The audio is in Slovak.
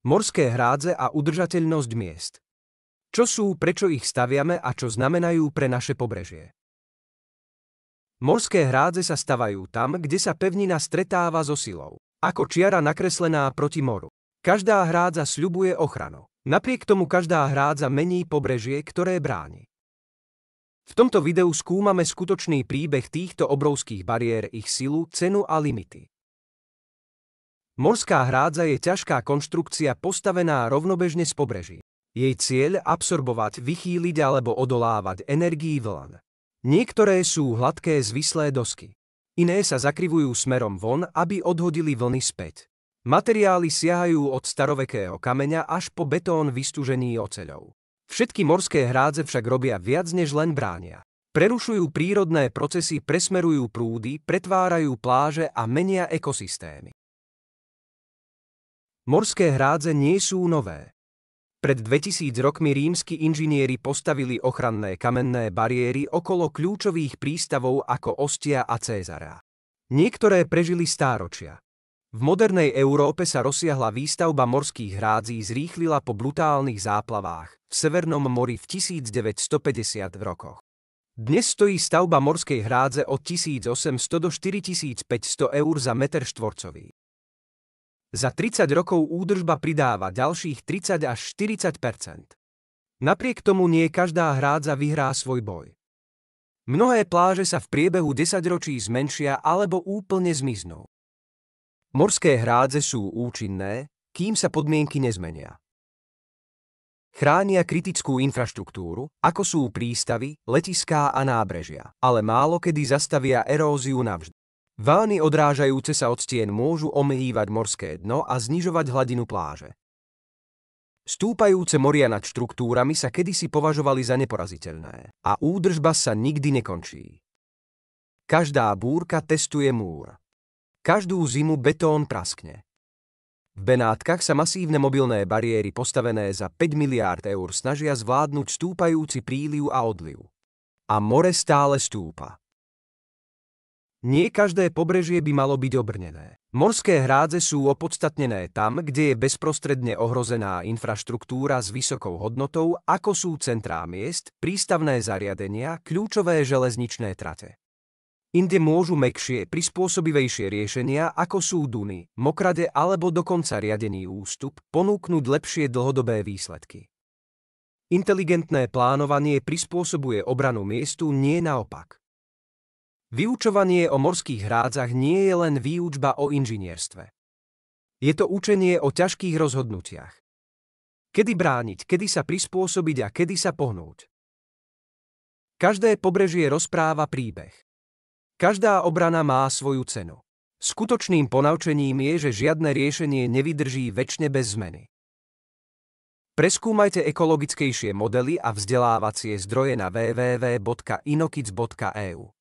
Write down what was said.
Morské hrádze a udržateľnosť miest. Čo sú, prečo ich staviame a čo znamenajú pre naše pobrežie? Morské hrádze sa stavajú tam, kde sa pevnina stretáva so silou, ako čiara nakreslená proti moru. Každá hrádza sľubuje ochranu. Napriek tomu každá hrádza mení pobrežie, ktoré bráni. V tomto videu skúmame skutočný príbeh týchto obrovských bariér, ich silu, cenu a limity. Morská hrádza je ťažká konštrukcia postavená rovnobežne z pobreží. Jej cieľ absorbovať, vychýliť alebo odolávať energii vln. Niektoré sú hladké zvislé dosky. Iné sa zakrivujú smerom von, aby odhodili vlny späť. Materiály siahajú od starovekého kameňa až po betón vystúžený oceľou. Všetky morské hrádze však robia viac než len bránia. Prerušujú prírodné procesy, presmerujú prúdy, pretvárajú pláže a menia ekosystémy. Morské hrádze nie sú nové. Pred 2000 rokmi rímski inžinieri postavili ochranné kamenné bariéry okolo kľúčových prístavov ako Ostia a Cézarea. Niektoré prežili stáročia. V modernej Európe sa rozsiahla výstavba morských hrádzí zrýchlila po brutálnych záplavách v Severnom mori v 1950 rokoch. Dnes stojí stavba morskej hrádze od 1800 do 4500 eur za meter štvorcový. Za 30 rokov údržba pridáva ďalších 30 až 40%. Napriek tomu nie každá hrádza vyhrá svoj boj. Mnohé pláže sa v priebehu desaťročí zmenšia alebo úplne zmiznú. Morské hrádze sú účinné, kým sa podmienky nezmenia. Chránia kritickú infraštruktúru, ako sú prístavy, letiská a nábrežia, ale málo kedy zastavia eróziu navždy. Vány odrážajúce sa od stien môžu omývať morské dno a znižovať hladinu pláže. Stúpajúce moria nad štruktúrami sa kedysi považovali za neporaziteľné a údržba sa nikdy nekončí. Každá búrka testuje múr. Každú zimu betón praskne. V Benátkach sa masívne mobilné bariéry postavené za 5 miliárd eur snažia zvládnuť stúpajúci príliv a odliv. A more stále stúpa. Nie každé pobrežie by malo byť obrnené. Morské hrádze sú opodstatnené tam, kde je bezprostredne ohrozená infraštruktúra s vysokou hodnotou, ako sú centrá miest, prístavné zariadenia, kľúčové železničné trate. Inde môžu mäkšie, prispôsobivejšie riešenia, ako sú duny, mokrade alebo dokonca riadený ústup, ponúknuť lepšie dlhodobé výsledky. Inteligentné plánovanie prispôsobuje obranu miestu, nie naopak. Vyučovanie o morských hrádzach nie je len výučba o inžinierstve. Je to učenie o ťažkých rozhodnutiach. Kedy brániť, kedy sa prispôsobiť a kedy sa pohnúť. Každé pobrežie rozpráva príbeh. Každá obrana má svoju cenu. Skutočným ponaučením je, že žiadne riešenie nevydrží večne bez zmeny. Preskúmajte ekologickejšie modely a vzdelávacie zdroje na www.inokids.eu.